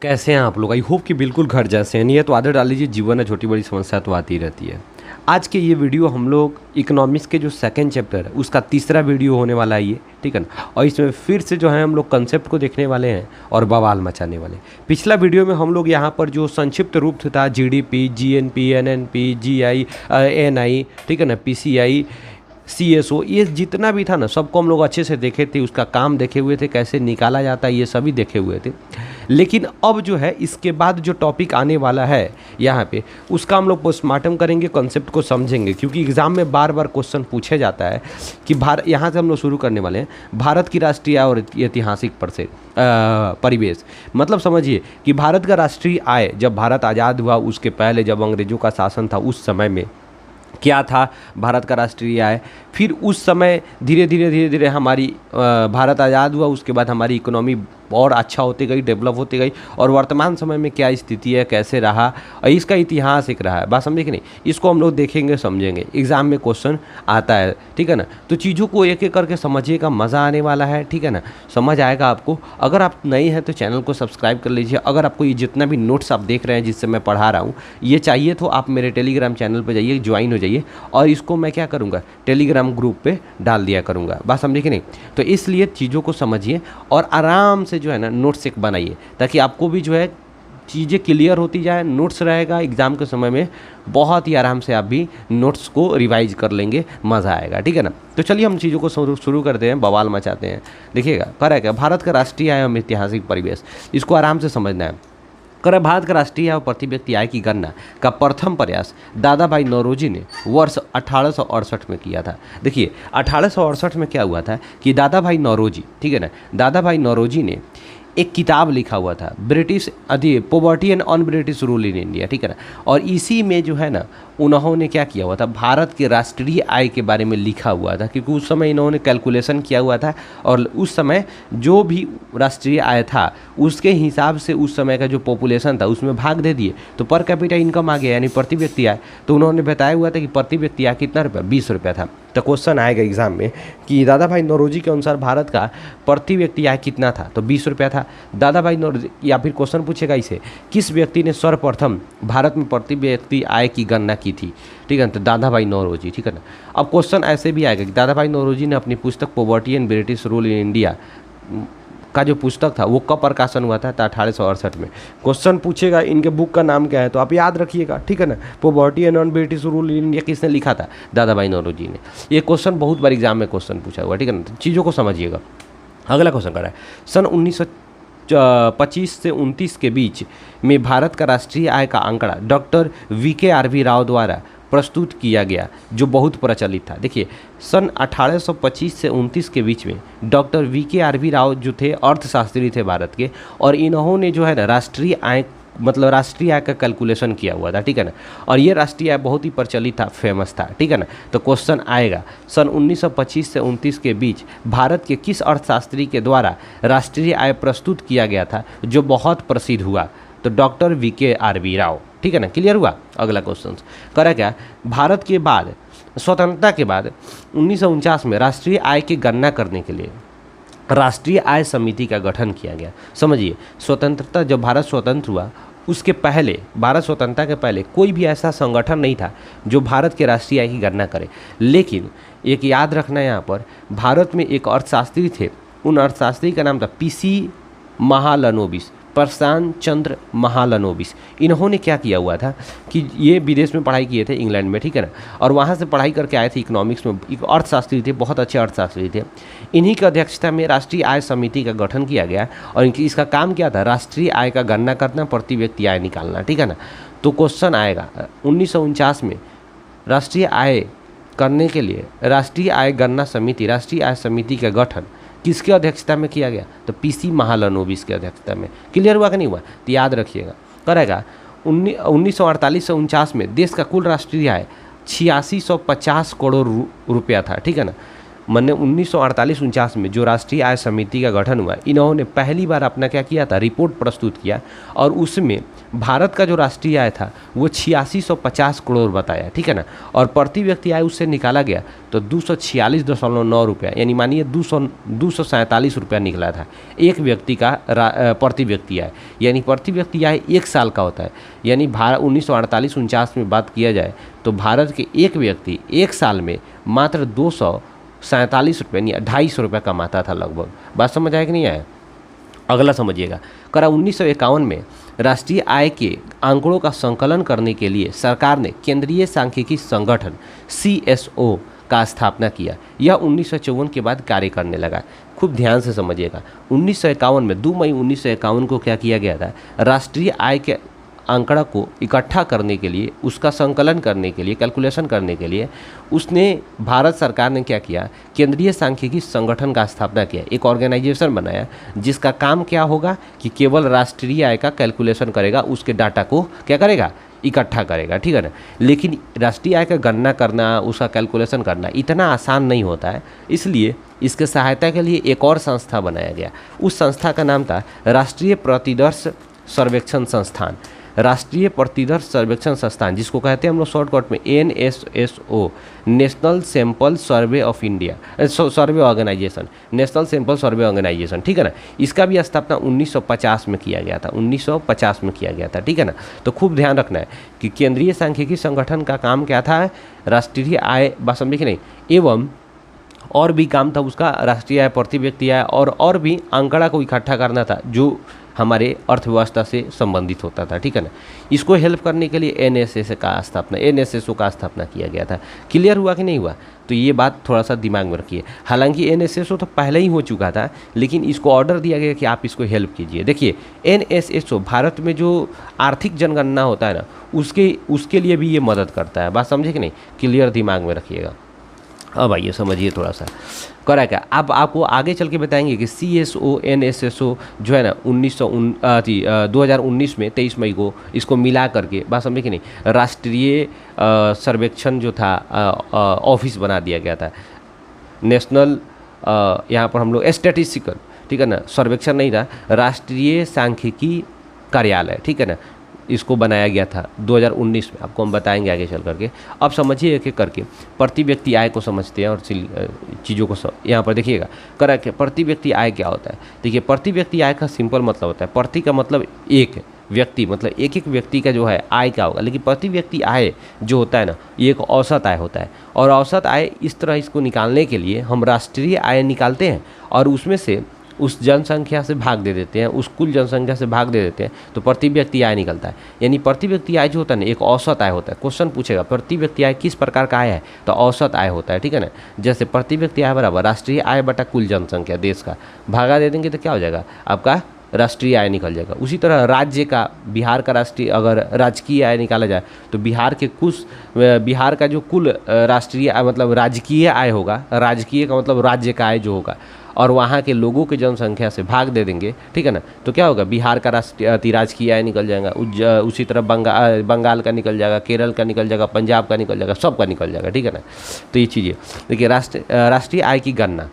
कैसे हैं आप लोग? आई होप कि बिल्कुल घर जैसे हैं। नहीं है तो आदत डाल लीजिए, जीवन है छोटी बड़ी समस्या तो आती रहती है। आज के ये वीडियो हम लोग इकोनॉमिक्स के जो सेकंड चैप्टर है उसका तीसरा वीडियो होने वाला है ये, ठीक है ना। और इसमें फिर से जो है हम लोग कंसेप्ट को देखने वाले हैं और बवाल मचाने वाले हैं। पिछला वीडियो में हम लोग यहाँ पर जो संक्षिप्त रूप था GDP, GNP, NNP, GI, NI, ठीक है ना, पीसीआई, सीएसओ, ये जितना भी था ना सबको हम लोग अच्छे से देखे थे, उसका काम देखे हुए थे, कैसे निकाला जाता है ये सभी देखे हुए थे। लेकिन अब जो है इसके बाद जो टॉपिक आने वाला है यहाँ पे उसका हम लोग पोस्टमार्टम करेंगे, कॉन्सेप्ट को समझेंगे, क्योंकि एग्ज़ाम में बार बार क्वेश्चन पूछा जाता है कि यहाँ से हम लोग शुरू करने वाले हैं भारत की राष्ट्रीय आय और ऐतिहासिक परिवेश। मतलब समझिए कि भारत का राष्ट्रीय आय जब भारत आज़ाद हुआ उसके पहले जब अंग्रेज़ों का शासन था उस समय में क्या था भारत का राष्ट्रीय आय। फिर उस समय धीरे धीरे हमारी भारत आज़ाद हुआ, उसके बाद हमारी इकोनॉमी और अच्छा होती गई, डेवलप होती गई, और वर्तमान समय में क्या स्थिति है, कैसे रहा, और इसका इतिहास एक रहा है। बात समझे कि नहीं? इसको हम लोग देखेंगे, समझेंगे, एग्ज़ाम में क्वेश्चन आता है, ठीक है ना। तो चीज़ों को एक एक करके समझिएगा, मज़ा आने वाला है, ठीक है ना, समझ आएगा आपको। अगर आप नए हैं तो चैनल को सब्सक्राइब कर लीजिए। अगर आपको ये जितना भी नोट्स आप देख रहे हैं जिससे मैं पढ़ा रहा हूँ ये चाहिए तो आप मेरे टेलीग्राम चैनल पर जाइए, ज्वाइन हो जाइए, और इसको मैं क्या करूँगा टेलीग्राम ग्रुप पे डाल दिया करूँगा। बात समझे कि नहीं? तो इसलिए चीज़ों को समझिए और आराम से जो है ना नोट्स एक बनाइए, ताकि आपको भी जो है चीज़ें क्लियर होती जाए। नोट्स रहेगा एग्ज़ाम के समय में, बहुत ही आराम से आप भी नोट्स को रिवाइज कर लेंगे, मज़ा आएगा, ठीक है ना। तो चलिए हम चीज़ों को शुरू करते हैं, बवाल मचाते हैं। देखिएगा करें क्या, भारत का राष्ट्रीय आय एवं ऐतिहासिक परिवेश, इसको आराम से समझना है। कर भारत का राष्ट्रीय आय और प्रति व्यक्ति आय की गणना का प्रथम प्रयास दादा भाई नौरोजी ने वर्ष 1868 में किया था। देखिए 1868 में क्या हुआ था कि दादा भाई नौरोजी, ठीक है ना, दादा भाई नौरोजी ने एक किताब लिखा हुआ था, British poverty and on British rule in India, ठीक है ना। और इसी में जो है ना उन्होंने क्या किया हुआ था, भारत के राष्ट्रीय आय के बारे में लिखा हुआ था, क्योंकि उस समय इन्होंने कैलकुलेशन किया हुआ था और उस समय जो भी राष्ट्रीय आय था उसके हिसाब से उस समय का जो पॉपुलेशन था उसमें भाग दे दिए तो पर कैपिटा इनकम आ गया, यानी प्रति व्यक्ति आय। तो उन्होंने बताया हुआ था कि प्रति व्यक्ति आय कितना रुपया, 20 रुपया था। तो क्वेश्चन आएगा एग्जाम में कि दादा भाई नौरोजी के अनुसार भारत का प्रति व्यक्ति आय कितना था, तो 20 रुपया था। दादा भाई नौरोजी, या फिर क्वेश्चन पूछेगा इसे, किस व्यक्ति ने सर्वप्रथम भारत में प्रति व्यक्ति आय की गणना की थी, ठीक है ना, तो दादा भाई नौरोजी, ठीक है ना। अब क्वेश्चन ऐसे भी आएगा कि दादा भाई नौरोजी ने अपनी पुस्तक poverty and British rule in India का जो पुस्तक था वो कब प्रकाशन हुआ था, तो 1868 में। क्वेश्चन पूछेगा इनके बुक का नाम क्या है, तो आप याद रखिएगा, ठीक है ना। Poverty and on British rule in India किसने लिखा था, दादा भाई नौरोजी ने। ये क्वेश्चन बहुत बार एग्जाम में क्वेश्चन पूछा हुआ, ठीक है ना। तो चीज़ों को समझिएगा। अगला क्वेश्चन कर रहा है, सन 1925 से 29 के बीच में भारत का राष्ट्रीय आय का आंकड़ा डॉक्टर VKRV राव द्वारा प्रस्तुत किया गया, जो बहुत प्रचलित था। देखिए सन 1825 से 29 के बीच में डॉक्टर VKRV राव जो थे अर्थशास्त्री थे भारत के, और इन्होंने जो है ना राष्ट्रीय आय मतलब राष्ट्रीय आय का कैलकुलेशन किया हुआ था, ठीक है ना। और ये राष्ट्रीय आय बहुत ही प्रचलित था, फेमस था, ठीक है ना। तो क्वेश्चन आएगा सन 1925 से 29 के बीच भारत के किस अर्थशास्त्री के द्वारा राष्ट्रीय आय प्रस्तुत किया गया था जो बहुत प्रसिद्ध हुआ, तो डॉक्टर VKRV राव, ठीक है ना। क्लियर हुआ। अगला क्वेश्चन करा क्या, भारत के बाद स्वतंत्रता के बाद 1949 में राष्ट्रीय आय की गणना करने के लिए राष्ट्रीय आय समिति का गठन किया गया। समझिए स्वतंत्रता, जब भारत स्वतंत्र हुआ उसके पहले, भारत स्वतंत्रता के पहले कोई भी ऐसा संगठन नहीं था जो भारत के राष्ट्रीय आय की गणना करे। लेकिन एक याद रखना, यहाँ पर भारत में एक अर्थशास्त्री थे, उन अर्थशास्त्री का नाम था PC महालनोबिस, प्रशांत चंद्र महालनोबिस। इन्होंने क्या किया हुआ था कि ये विदेश में पढ़ाई किए थे, इंग्लैंड में, ठीक है ना, और वहाँ से पढ़ाई करके आए थे इकोनॉमिक्स में। एक अर्थशास्त्री थे, बहुत अच्छे अर्थशास्त्री थे। इन्हीं की अध्यक्षता में राष्ट्रीय आय समिति का गठन किया गया और इसका काम क्या था, राष्ट्रीय आय का गणना करना, प्रति व्यक्ति आय निकालना, ठीक है ना। तो क्वेश्चन आएगा 1949 में राष्ट्रीय आय करने के लिए राष्ट्रीय आय गणना समिति, राष्ट्रीय आय समिति का गठन किसके अध्यक्षता में किया गया, तो PC महालनोबिस की अध्यक्षता में। क्लियर हुआ कि नहीं हुआ, तो याद रखिएगा। करेगा 1948 से 49 में देश का कुल राष्ट्रीय आय 8650 करोड़ रुपया था, ठीक है ना। मैंने 1948-49 में जो राष्ट्रीय आय समिति का गठन हुआ, इन्होंने पहली बार अपना क्या किया था, रिपोर्ट प्रस्तुत किया, और उसमें भारत का जो राष्ट्रीय आय था वो 8650 करोड़ बताया, ठीक है ना। और प्रति व्यक्ति आय उससे निकाला गया तो 246.9 रुपया, यानी मानिए 247 रुपया निकला था एक व्यक्ति का प्रति व्यक्ति आय, यानी प्रति व्यक्ति आय एक साल का होता है। यानी भारत 1948-49 में बात किया जाए तो भारत के एक व्यक्ति एक साल में मात्र 247 रुपये यानी 250 रुपये कमाता था लगभग। बात समझ आया कि नहीं आया? अगला समझिएगा, करा 1951 में राष्ट्रीय आय के आंकड़ों का संकलन करने के लिए सरकार ने केंद्रीय सांख्यिकी संगठन CSO का स्थापना किया। यह 1954 के बाद कार्य करने लगा। खूब ध्यान से समझिएगा, 1951 में 2 मई 1951 को क्या किया गया था, राष्ट्रीय आय के आंकड़ा को इकट्ठा करने के लिए, उसका संकलन करने के लिए, कैलकुलेशन करने के लिए उसने भारत सरकार ने क्या किया, केंद्रीय सांख्यिकी संगठन का स्थापना किया, एक ऑर्गेनाइजेशन बनाया जिसका काम क्या होगा कि केवल राष्ट्रीय आय का कैलकुलेशन करेगा, उसके डाटा को क्या करेगा, इकट्ठा करेगा, ठीक है ना। लेकिन राष्ट्रीय आय का गणना करना, उसका कैलकुलेशन करना इतना आसान नहीं होता है, इसलिए इसके सहायता के लिए एक और संस्था बनाया गया। उस संस्था का नाम था राष्ट्रीय प्रतिदर्श सर्वेक्षण संस्थान। राष्ट्रीय प्रतिदर्श सर्वेक्षण संस्थान, जिसको कहते हैं हम लोग शॉर्टकट में NSSO, National Sample Survey of India, Survey Organisation, National Sample Survey Organisation, ठीक है ना। इसका भी स्थापना 1950 में किया गया था, 1950 में किया गया था, ठीक है ना। तो खूब ध्यान रखना है कि केंद्रीय सांख्यिकी संगठन का काम क्या था, राष्ट्रीय आय, बात समझे कि नहीं, एवं और भी काम था उसका, राष्ट्रीय आय, प्रति व्यक्ति आय और भी आंकड़ा को इकट्ठा करना था जो हमारे अर्थव्यवस्था से संबंधित होता था, ठीक है ना। इसको हेल्प करने के लिए NSSO का स्थापना किया गया था। क्लियर हुआ कि नहीं हुआ? तो ये बात थोड़ा सा दिमाग में रखिए। हालांकि NSSO तो पहले ही हो चुका था, लेकिन इसको ऑर्डर दिया गया कि आप इसको हेल्प कीजिए। देखिए NSSO भारत में जो आर्थिक जनगणना होता है ना, उसके लिए भी ये मदद करता है। बात समझे कि नहीं? क्लियर दिमाग में रखिएगा। अब आइए समझिए थोड़ा सा करा क्या। अब आपको आगे चल के बताएंगे कि CSO NSSO जो है ना 2019 में 23 मई को इसको मिला करके, बात समझे कि नहीं, राष्ट्रीय सर्वेक्षण जो था ऑफिस बना दिया गया था। नेशनल यहाँ पर हम लोग स्टैटिस्टिकल, ठीक है ना, सर्वेक्षण नहीं था, राष्ट्रीय सांख्यिकी कार्यालय, ठीक है ना, इसको बनाया गया था 2019 में। आपको हम बताएंगे आगे चल करके। अब समझिए एक एक करके प्रति व्यक्ति आय को समझते हैं और चीज़ों को यहाँ पर देखिएगा करा के प्रति व्यक्ति आय क्या होता है। देखिए प्रति व्यक्ति आय का सिंपल मतलब होता है, प्रति का मतलब एक व्यक्ति, मतलब एक एक व्यक्ति का जो है आय क्या होगा, लेकिन प्रति व्यक्ति आय जो होता है ना, ये एक औसत आय होता है। और औसत आय इस तरह इसको निकालने के लिए हम राष्ट्रीय आय निकालते हैं और उसमें से उस जनसंख्या से भाग दे देते हैं, उस कुल जनसंख्या से भाग दे देते हैं, तो प्रति व्यक्ति आय निकलता है। यानी प्रति व्यक्ति आय जो होता है ना, एक औसत आय होता है। क्वेश्चन पूछेगा प्रति व्यक्ति आय किस प्रकार का आय है, तो औसत आय होता है, ठीक है ना। जैसे प्रति व्यक्ति आय बराबर राष्ट्रीय आय बटा कुल जनसंख्या देश का, भागा दे देंगे तो क्या हो जाएगा, आपका राष्ट्रीय आय निकल जाएगा। उसी तरह राज्य का, बिहार का राष्ट्रीय, अगर राजकीय आय निकाला जाए तो बिहार का जो कुल राष्ट्रीय आय मतलब राजकीय आय होगा, राजकीय का मतलब राज्य का आय जो होगा, और वहाँ के लोगों की जनसंख्या से भाग दे देंगे, ठीक है ना, तो क्या होगा, बिहार का राजकीय आय निकल जाएगा। उसी तरह बंगाल का निकल जाएगा, केरल का निकल जाएगा, पंजाब का निकल जाएगा, सबका निकल जाएगा, ठीक है ना। तो ये चीज़ें देखिए, राष्ट्रीय आय की गणना,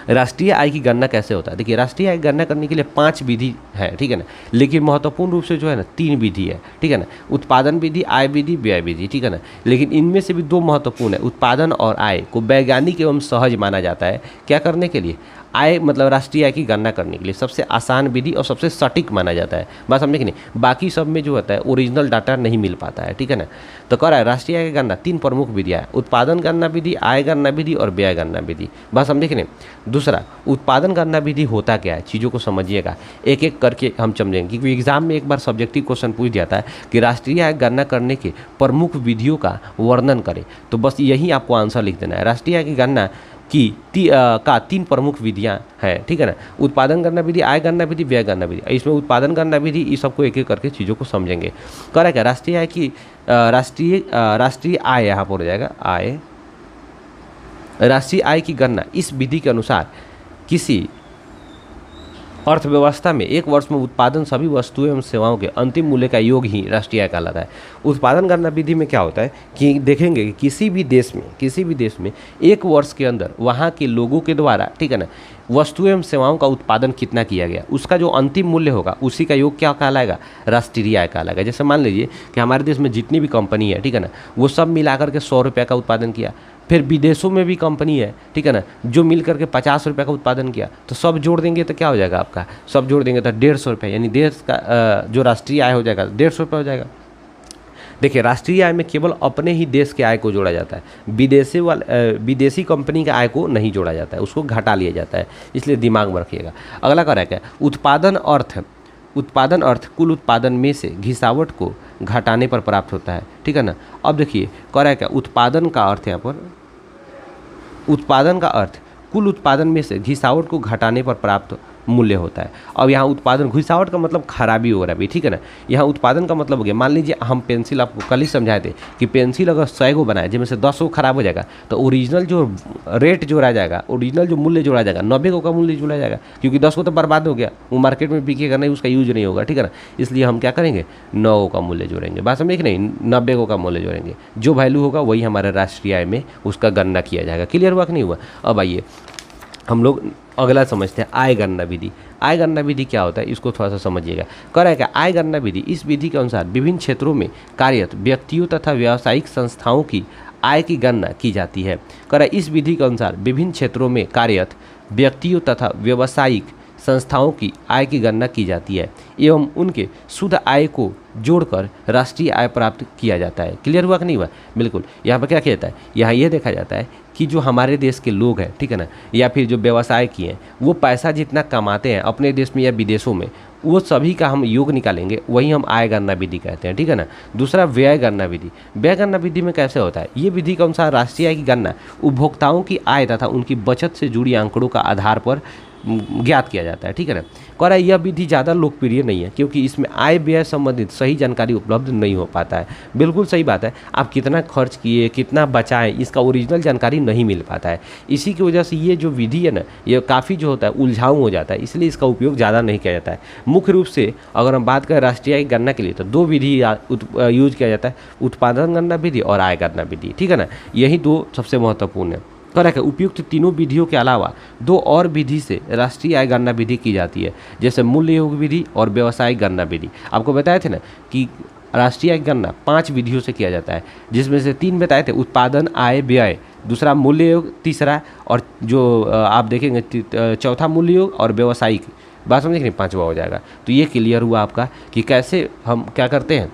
राष्ट्रीय आय की गणना कैसे होता है। देखिए राष्ट्रीय आय की गणना करने के लिए 5 विधि है, ठीक है ना, लेकिन महत्वपूर्ण रूप से जो है ना 3 विधि है, ठीक है ना, उत्पादन विधि, आय विधि, व्यय विधि, ठीक है ना। लेकिन इनमें से भी 2 महत्वपूर्ण है, उत्पादन और आय को वैज्ञानिक एवं सहज माना जाता है। क्या करने के लिए, आय मतलब राष्ट्रीय आय की गणना करने के लिए सबसे आसान विधि और सबसे सटीक माना जाता है। बात समझे कि नहीं, बाकी सब में जो होता है ओरिजिनल डाटा नहीं मिल पाता है, ठीक है ना। तो कर रहा है राष्ट्रीय आय की गणना 3 प्रमुख विधियाँ है, उत्पादन गणना विधि, आय गणना विधि और व्यय गणना विधि। बात समझे कि नहीं। दूसरा, उत्पादन गणना विधि होता क्या है, चीज़ों को समझिएगा एक एक करके हम समझेंगे, क्योंकि एग्जाम में एक बार सब्जेक्टिव क्वेश्चन पूछ जाता है कि राष्ट्रीय आय गणना करने के प्रमुख विधियों का वर्णन करें, तो बस यही आपको आंसर लिख देना है। राष्ट्रीय आय की गणना की 3 प्रमुख विधियां हैं, ठीक है ना, उत्पादन गणना विधि, आय गणना विधि, व्यय गणना विधि। इसमें उत्पादन गणना विधि इस सबको एक एक करके चीज़ों को समझेंगे। करा क्या, राष्ट्रीय आय की राष्ट्रीय आय यहाँ पर हो जाएगा आय, राष्ट्रीय आय की गणना इस विधि के अनुसार किसी अर्थव्यवस्था में एक वर्ष में उत्पादन सभी वस्तुएं एवं सेवाओं के अंतिम मूल्य का योग ही राष्ट्रीय आय कहलाता है। उत्पादन गणना विधि में क्या होता है कि देखेंगे कि किसी भी देश में एक वर्ष के अंदर वहाँ के लोगों के द्वारा, ठीक है ना, वस्तुएं एवं सेवाओं का उत्पादन कितना किया गया, उसका जो अंतिम मूल्य होगा उसी का योग क्या कहलाएगा, राष्ट्रीय आय कहलाएगा। जैसे मान लीजिए कि हमारे देश में जितनी भी कंपनी है, ठीक है ना, वो सब मिलाकर के 100 रुपये का उत्पादन किया। फिर विदेशों में भी कंपनी है, ठीक है ना, जो मिल करके 50 रुपये का उत्पादन किया, तो सब जोड़ देंगे तो क्या हो जाएगा आपका, सब जोड़ देंगे तो 150 रुपये, यानी देश का जो राष्ट्रीय आय हो जाएगा 150 रुपये हो जाएगा। देखिए, राष्ट्रीय आय में केवल अपने ही देश के आय को जोड़ा जाता है, विदेशी कंपनी के आय को नहीं जोड़ा जाता है, उसको घटा लिया जाता है, इसलिए दिमाग में रखिएगा। अगला क्या है, उत्पादन अर्थ कुल उत्पादन में से घिसावट को घटाने पर प्राप्त होता है, ठीक है ना। अब देखिए कह रहा है क्या, उत्पादन का अर्थ यहाँ पर, उत्पादन का अर्थ कुल उत्पादन में से घिसावट को घटाने पर प्राप्त मूल्य होता है। अब यहाँ उत्पादन, घिसावट का मतलब खराबी हो रहा है भी, ठीक है ना। यहाँ उत्पादन का मतलब हो गया, मान लीजिए हम पेंसिल, आपको कल ही समझाए थे कि पेंसिल अगर 100 गो बनाए जिनमें से 10 गो खराब हो जाएगा तो ओरिजिनल जो रेट जोड़ा जाएगा, ओरिजिनल जो मूल्य जोड़ा जाएगा 90 गो का मूल्य जोड़ा जाएगा, क्योंकि 10 गो तो बर्बाद हो गया, वो मार्केट में बिकेगा नहीं, उसका यूज नहीं होगा, ठीक है ना। इसलिए हम क्या करेंगे, 9 गो का मूल्य जोड़ेंगे, बात समझे कि नहीं, 90 गो का मूल्य जोड़ेंगे, जो वैल्यू होगा वही हमारे राष्ट्रीय आय में उसका गणना किया जाएगा। क्लियर हुआ कि नहीं हुआ। अब आइए हम लोग अगला समझते हैं, आय गणना विधि। आय गणना विधि क्या होता है, इसको थोड़ा सा समझिएगा। कह रहा है कि आय गणना विधि, इस विधि के अनुसार विभिन्न क्षेत्रों में कार्यरत व्यक्तियों तथा व्यावसायिक संस्थाओं की आय की गणना की जाती है। कह रहा है इस विधि के अनुसार विभिन्न क्षेत्रों में कार्यरत व्यक्तियों तथा व्यावसायिक संस्थाओं की आय की गणना की जाती है एवं उनके शुद्ध आय को जोड़कर राष्ट्रीय आय प्राप्त किया जाता है। क्लियर हुआ कि नहीं हुआ। बिल्कुल, यहाँ पर क्या किया जाता है, यहाँ ये देखा जाता है कि जो हमारे देश के लोग हैं, ठीक है ना, या फिर जो व्यवसाय किए हैं, वो पैसा जितना कमाते हैं अपने देश में या विदेशों में, वो सभी का हम योग निकालेंगे, वही हम आय गणना विधि कहते हैं, ठीक है ना। दूसरा, व्यय गणना विधि। व्यय गणना विधि में कैसे होता है, ये विधि के अनुसार राष्ट्रीय आय की गणना उपभोक्ताओं की आय तथा उनकी बचत से जुड़ी आंकड़ों का आधार पर ज्ञात किया जाता है, ठीक है ना। कह रहा है यह विधि ज़्यादा लोकप्रिय नहीं है क्योंकि इसमें आय व्यय संबंधित सही जानकारी उपलब्ध नहीं हो पाता है। बिल्कुल सही बात है, आप कितना खर्च किए, कितना बचाएं, इसका ओरिजिनल जानकारी नहीं मिल पाता है। इसी की वजह से ये जो विधि है ना, ये काफ़ी जो होता है उलझाऊ हो जाता है, इसलिए इसका उपयोग ज़्यादा नहीं किया जाता है। मुख्य रूप से अगर हम बात करें राष्ट्रीय आय की गणना के लिए तो 2 विधि यूज किया जाता है, उत्पादन गणना विधि और आय गणना विधि, ठीक है ना। यही 2 सबसे महत्वपूर्ण है। करेक्ट है। उपयुक्त तीनों विधियों के अलावा 2 और विधि से राष्ट्रीय आय गणना विधि की जाती है, जैसे मूल्य योग विधि और व्यावसायिक गणना विधि। आपको बताए थे ना कि राष्ट्रीय आय गणना 5 विधियों से किया जाता है, जिसमें से 3 बताए थे, उत्पादन, आय, व्यय, दूसरा मूल्य योग, तीसरा, और जो आप देखेंगे चौथा मूल्य योग और व्यावसायिक। बात समझे कि नहीं, 5वां हो जाएगा। तो ये क्लियर हुआ आपका कि कैसे हम क्या करते हैं,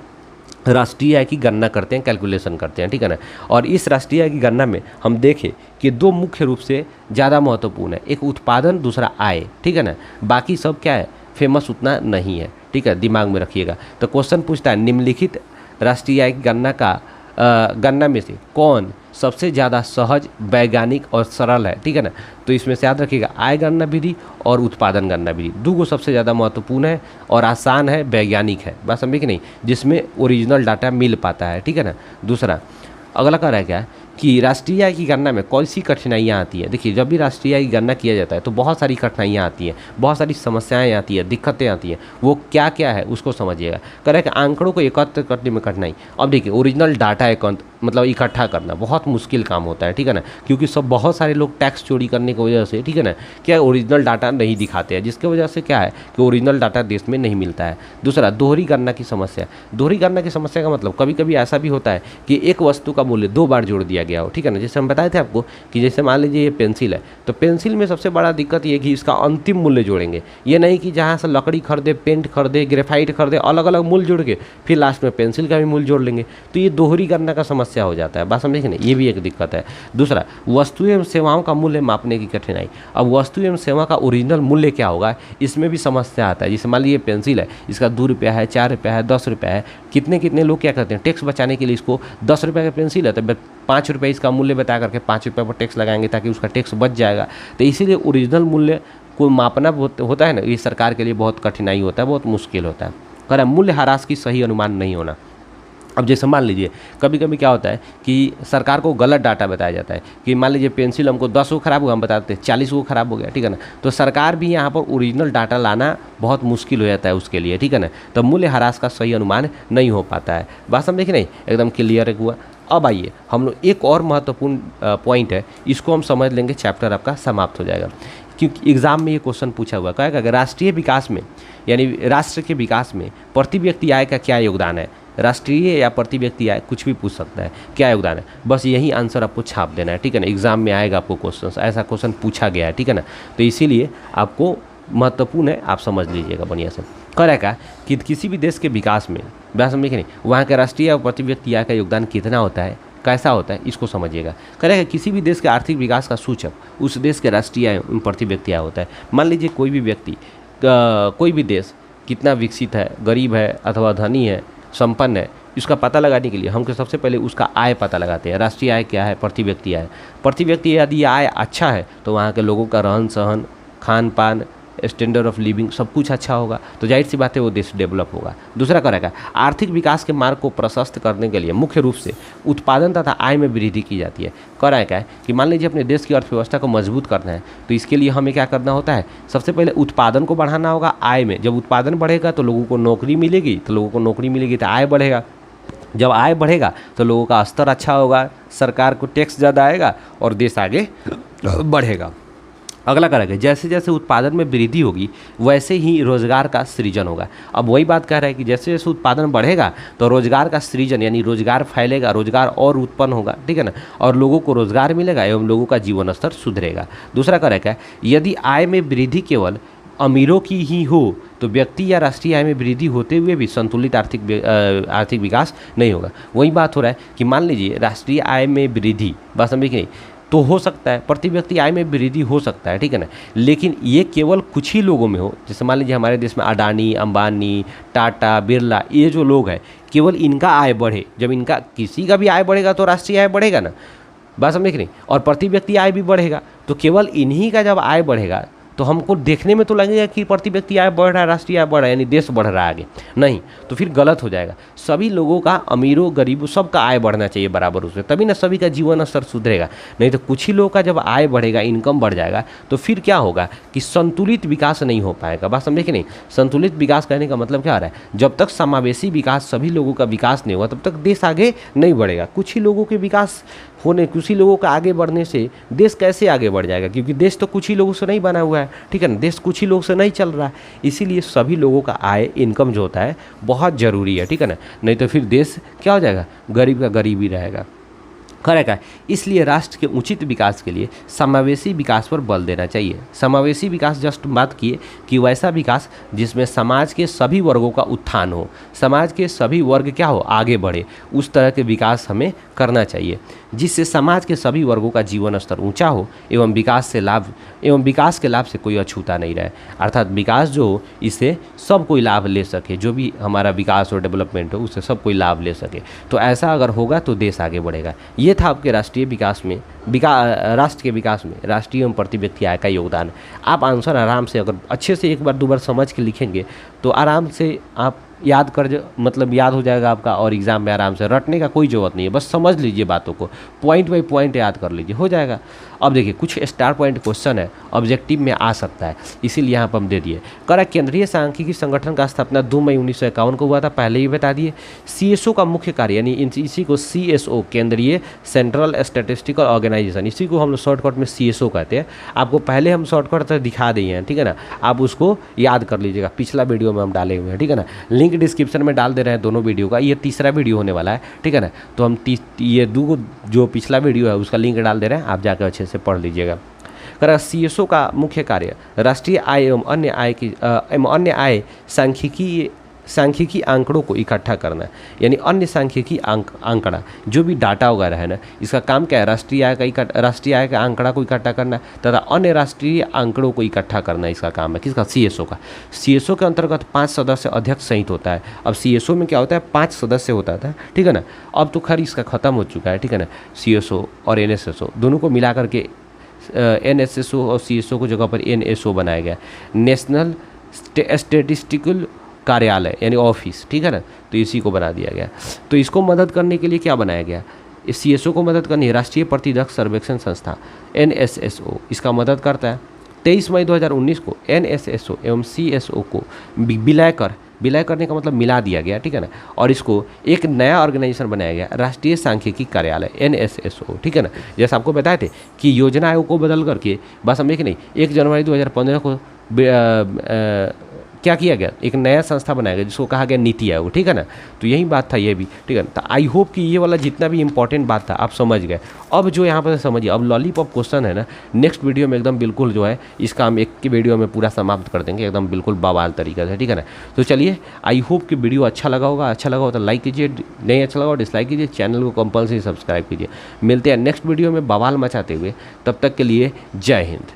राष्ट्रीय आय की गणना करते हैं, कैलकुलेशन करते हैं, ठीक है ना। और इस राष्ट्रीय आय की गणना में हम देखें कि 2 मुख्य रूप से ज़्यादा महत्वपूर्ण है, एक उत्पादन, दूसरा आय, ठीक है ना। बाकी सब क्या है, फेमस उतना नहीं है, ठीक है, दिमाग में रखिएगा। तो क्वेश्चन पूछता है निम्नलिखित राष्ट्रीय आय की गणना में से कौन सबसे ज़्यादा सहज, वैज्ञानिक और सरल है, ठीक है ना। तो इसमें से याद रखिएगा आय गणना विधि और उत्पादन गणना विधि, 2 सबसे ज़्यादा महत्वपूर्ण है और आसान है, वैज्ञानिक है, बात समझे कि नहीं, जिसमें ओरिजिनल डाटा मिल पाता है, ठीक है ना। दूसरा, अगला कह रहा है क्या कि राष्ट्रीय आय की गणना में कौन सी कठिनाइयाँ आती है। देखिए, जब भी राष्ट्रीय आय की गणना किया जाता है तो बहुत सारी कठिनाइयाँ आती हैं, बहुत सारी समस्याएं आती हैं, दिक्कतें आती हैं। वो क्या क्या है उसको समझिएगा। कह रहा है कि आंकड़ों को एकत्र करने में कठिनाई। अब देखिए, ओरिजिनल डाटा मतलब इकट्ठा करना बहुत मुश्किल काम होता है, ठीक है ना, क्योंकि बहुत सारे लोग टैक्स चोरी करने की वजह से, ठीक है ना, क्या ओरिजिनल डाटा नहीं दिखाते हैं, जिसकी वजह से क्या है कि ओरिजिनल डाटा देश में नहीं मिलता है। दूसरा, दोहरी गणना की समस्या। दोहरी गणना की समस्या का मतलब कभी कभी ऐसा भी होता है कि एक वस्तु का मूल्य 2 बार जोड़ दिया गया हो, ठीक है ना। जैसे हम बताए थे आपको कि जैसे मान लीजिए ये पेंसिल है, तो पेंसिल में सबसे बड़ा दिक्कत ये कि इसका अंतिम मूल्य जोड़ेंगे, ये नहीं कि जहाँ से लकड़ी खरीदे, पेंट खरीदे, ग्रेफाइट खरीदे, अलग अलग मूल्य जोड़ के फिर लास्ट में पेंसिल का भी मूल्य जोड़ लेंगे, तो ये दोहरी गणना का समस्या हो जाता है, बात समझे कि नहीं, ये भी एक दिक्कत है। दूसरा, वस्तु एवं सेवाओं का मूल्य मापने की कठिनाई। अब वस्तु एवं सेवा का ओरिजिनल मूल्य क्या होगा, इसमें भी समस्या आता है। जैसे मान लीजिए पेंसिल है, इसका 2 रुपया है, 4 रुपया है, 10 रुपया है, कितने लोग क्या करते हैं, टैक्स बचाने के लिए इसको 10 रुपये का पेंसिल है तो 5 रुपये इसका मूल्य बता करके 5 रुपये पर टैक्स लगाएंगे ताकि उसका टैक्स बच जाएगा। तो इसीलिए ओरिजिनल मूल्य को मापना होता है ना, ये सरकार के लिए बहुत कठिनाई होता है, बहुत मुश्किल होता है। कह रहा है मूल्य ह्रास की सही अनुमान नहीं होना। अब जैसे मान लीजिए कभी कभी क्या होता है कि सरकार को गलत डाटा बताया जाता है कि मान लीजिए पेंसिल हमको 10 को खराब हुआ, हम बताते हैं 40 को खराब हो गया, ठीक है ना। तो सरकार भी यहाँ पर ओरिजिनल डाटा लाना बहुत मुश्किल हो जाता है उसके लिए, ठीक है ना। तो मूल्य ह्रास का सही अनुमान नहीं हो पाता है। बात समझे कि नहीं, एकदम क्लियर हुआ। अब आइए हम लोग एक और महत्वपूर्ण पॉइंट है, इसको हम समझ लेंगे, चैप्टर आपका समाप्त हो जाएगा। क्योंकि एग्जाम में ये क्वेश्चन पूछा हुआ कहेगा कि राष्ट्रीय विकास में यानी राष्ट्र के विकास में प्रति व्यक्ति आय का क्या योगदान है। राष्ट्रीय या प्रति व्यक्ति आय कुछ भी पूछ सकता है, क्या योगदान है, बस यही आंसर आपको छाप देना है, ठीक है ना। एग्जाम में आएगा आपको क्वेश्चन, ऐसा क्वेश्चन पूछा गया है, ठीक है ना। तो इसीलिए आपको महत्वपूर्ण है, आप समझ लीजिएगा बढ़िया से। करेगा कि किसी भी देश के विकास में, बात समझे कि नहीं, वहाँ के राष्ट्रीय और प्रति व्यक्ति आय का योगदान कितना होता है, कैसा होता है, इसको समझिएगा। करेगा किसी भी देश के आर्थिक विकास का सूचक उस देश के राष्ट्रीय आय प्रति व्यक्ति आय होता है। मान लीजिए कोई भी व्यक्ति, कोई भी देश कितना विकसित है, गरीब है अथवा धनी है, संपन्न है, इसका पता लगाने के लिए हम सबसे पहले उसका आय पता लगाते हैं। राष्ट्रीय आय क्या है, प्रति व्यक्ति आय। प्रति व्यक्ति यदि आय अच्छा है तो वहाँ के लोगों का रहन सहन, खान पान, स्टैंडर्ड ऑफ लिविंग सब कुछ अच्छा होगा, तो जाहिर सी बात है वो देश डेवलप होगा। दूसरा करेगा आर्थिक विकास के मार्ग को प्रशस्त करने के लिए मुख्य रूप से उत्पादन तथा आय में वृद्धि की जाती है। करेगा कि मान लीजिए अपने देश की अर्थव्यवस्था को मजबूत करना है, तो इसके लिए हमें क्या करना होता है, सबसे पहले उत्पादन को बढ़ाना होगा। आय में जब उत्पादन बढ़ेगा तो लोगों को नौकरी मिलेगी, तो लोगों को नौकरी मिलेगी तो आय बढ़ेगा। जब आय बढ़ेगा तो लोगों का स्तर अच्छा होगा, सरकार को टैक्स ज़्यादा आएगा और देश आगे बढ़ेगा। अगला करेगा जैसे जैसे उत्पादन में वृद्धि होगी वैसे ही रोजगार का सृजन होगा। अब वही बात कह रहा है कि जैसे जैसे उत्पादन बढ़ेगा तो रोजगार का सृजन यानी रोजगार फैलेगा, रोजगार और उत्पन्न होगा, ठीक है ना, और लोगों को रोजगार मिलेगा एवं लोगों का जीवन स्तर सुधरेगा। दूसरा करेगा यदि आय में वृद्धि केवल अमीरों की ही हो तो व्यक्ति या राष्ट्रीय आय में वृद्धि होते हुए भी संतुलित आर्थिक विकास नहीं होगा। वही बात हो रहा है कि मान लीजिए राष्ट्रीय आय में वृद्धि, बात समझिए कि नहीं, तो हो सकता है प्रति व्यक्ति आय में वृद्धि हो सकता है, ठीक है ना, लेकिन ये केवल कुछ ही लोगों में हो। जैसे मान लीजिए हमारे देश में अडानी, अंबानी, टाटा, बिरला, ये जो लोग हैं केवल इनका आय बढ़े, जब इनका किसी का भी आय बढ़ेगा तो राष्ट्रीय आय बढ़ेगा ना, बात समझ नहीं, और प्रति व्यक्ति आय भी बढ़ेगा, तो केवल इन्हीं का जब आय बढ़ेगा तो हमको देखने में तो लगेगा कि प्रति व्यक्ति आय बढ़ रहा है, राष्ट्रीय आय बढ़ रहा है यानी देश बढ़ रहा है आगे, नहीं, तो फिर गलत हो जाएगा। सभी लोगों का, अमीरों गरीबों सबका आय बढ़ना चाहिए बराबर उससे, तभी ना सभी का जीवन स्तर सुधरेगा। नहीं तो कुछ ही लोगों का जब आय बढ़ेगा, इनकम बढ़ जाएगा, तो फिर क्या होगा कि संतुलित विकास नहीं हो पाएगा। बात समझे कि नहीं, संतुलित विकास कहने का मतलब क्या हो रहा है, जब तक समावेशी विकास, सभी लोगों का विकास नहीं होगा तब तक देश आगे नहीं बढ़ेगा। कुछ ही लोगों के विकास होने, कुछ ही लोगों का आगे बढ़ने से देश कैसे आगे बढ़ जाएगा, क्योंकि देश तो कुछ ही लोगों से नहीं बना हुआ है, ठीक है ना, देश कुछ ही लोगों से नहीं चल रहा है। इसीलिए सभी लोगों का आय, इनकम जो होता है बहुत ज़रूरी है, ठीक है ना, नहीं तो फिर देश क्या हो जाएगा, गरीब का गरीब ही रहेगा। करेक्ट। इसलिए राष्ट्र के उचित विकास के लिए समावेशी विकास पर बल देना चाहिए। समावेशी विकास जस्ट बात किए कि वैसा विकास जिसमें समाज के सभी वर्गों का उत्थान हो, समाज के सभी वर्ग क्या हो, आगे बढ़े, उस तरह के विकास हमें करना चाहिए जिससे समाज के सभी वर्गों का जीवन स्तर ऊंचा हो एवं विकास के लाभ से कोई अछूता नहीं रहे। अर्थात विकास जो हो इससे सब कोई लाभ ले सके, जो भी हमारा विकास और डेवलपमेंट हो उससे सब कोई लाभ ले सके। तो ऐसा अगर होगा तो देश आगे बढ़ेगा। ये था आपके राष्ट्रीय विकास में, राष्ट्र के विकास में राष्ट्रीय एवं प्रति व्यक्ति आय का योगदान। आप आंसर आराम से अगर अच्छे से एक बार दो बार समझ के लिखेंगे तो आराम से आप याद याद हो जाएगा आपका, और एग्ज़ाम में आराम से रटने का कोई ज़रूरत नहीं है, बस समझ लीजिए बातों को, पॉइंट बाई पॉइंट याद कर लीजिए, हो जाएगा। अब देखिए कुछ स्टार पॉइंट क्वेश्चन है, ऑब्जेक्टिव में आ सकता है, इसीलिए यहाँ पर हम दे दिए। करा केंद्रीय सांख्यिकी संगठन का स्थापना 2 मई 1951 को हुआ था, पहले ही बता दिए। CSO का मुख्य कार्य यानी इसी को CSO, केंद्रीय सेंट्रल स्टैटिस्टिकल ऑर्गेनाइजेशन, इसी को हम लोग शॉर्टकट में CSO कहते हैं। आपको पहले हम शॉर्टकट से दिखा दिए हैं, ठीक है ना, आप उसको याद कर लीजिएगा, पिछला वीडियो में हम डाले हुए हैं, ठीक है ना, लिंक डिस्क्रिप्शन में डाल दे रहे हैं दोनों वीडियो का, ये तीसरा वीडियो होने वाला है, ठीक है ना, तो हम ये दो जो पिछला वीडियो है उसका लिंक डाल दे रहे हैं, आप जाकर अच्छे से पढ़ लीजिएगा। करा CSO का मुख्य कार्य राष्ट्रीय आय एवं अन्य आय सांख्यिकी आंकड़ों को इकट्ठा करना, यानी अन्य सांख्यिकी आंकड़ा जो भी डाटा वगैरह है ना, इसका काम क्या है, राष्ट्रीय आय का आंकड़ा को इकट्ठा करना तथा अन्य राष्ट्रीय आंकड़ों को इकट्ठा करना, इसका काम है किसका, CSO का। CSO के अंतर्गत 5 सदस्य अध्यक्ष सहित होता है। अब CSO में क्या होता है, 5 सदस्य होता था, ठीक है ना, अब तो खैर इसका ख़त्म हो चुका है, ठीक है ना, CSO और NSSO दोनों को मिला करके NSSO और CSO को जगह पर NSO बनाया गया, नेशनल स्टैटिस्टिकल कार्यालय यानी ऑफिस, ठीक है ना, तो इसी को बना दिया गया। तो इसको मदद करने के लिए क्या बनाया गया, इस CSO को मदद करनी है राष्ट्रीय प्रत्यक्ष सर्वेक्षण संस्था NSSO, इसका मदद करता है। 23 मई 2019 को NSSO एवं CSO को विलय करने का मतलब मिला दिया गया, ठीक है ना, और इसको एक नया ऑर्गेनाइजेशन बनाया गया, राष्ट्रीय सांख्यिकी कार्यालय NSSO, ठीक है ना। जैसे आपको बताए थे कि योजना आयोग को बदल करके बस हम एक नहीं, 1 जनवरी 2015 को क्या किया गया, एक नया संस्था बनाया गया जिसको कहा गया नीति आयोग, ठीक है ना। तो यही बात था ये भी, ठीक है ना। तो आई होप कि ये वाला जितना भी इंपॉर्टेंट बात था आप समझ गए। अब जो यहाँ पर समझिए, अब लॉलीपॉप क्वेश्चन है ना, नेक्स्ट वीडियो में एकदम बिल्कुल जो है इसका हम एक की वीडियो में पूरा समाप्त कर देंगे एकदम बिल्कुल बवाल तरीके से, ठीक है ना। तो चलिए, आई होप कि वीडियो अच्छा लगा होगा तो लाइक कीजिए, नहीं अच्छा लगा डिसलाइक कीजिए, चैनल को कंपल्सरी सब्सक्राइब कीजिए। मिलते हैं नेक्स्ट वीडियो में बवाल मचाते हुए, तब तक के लिए जय हिंद।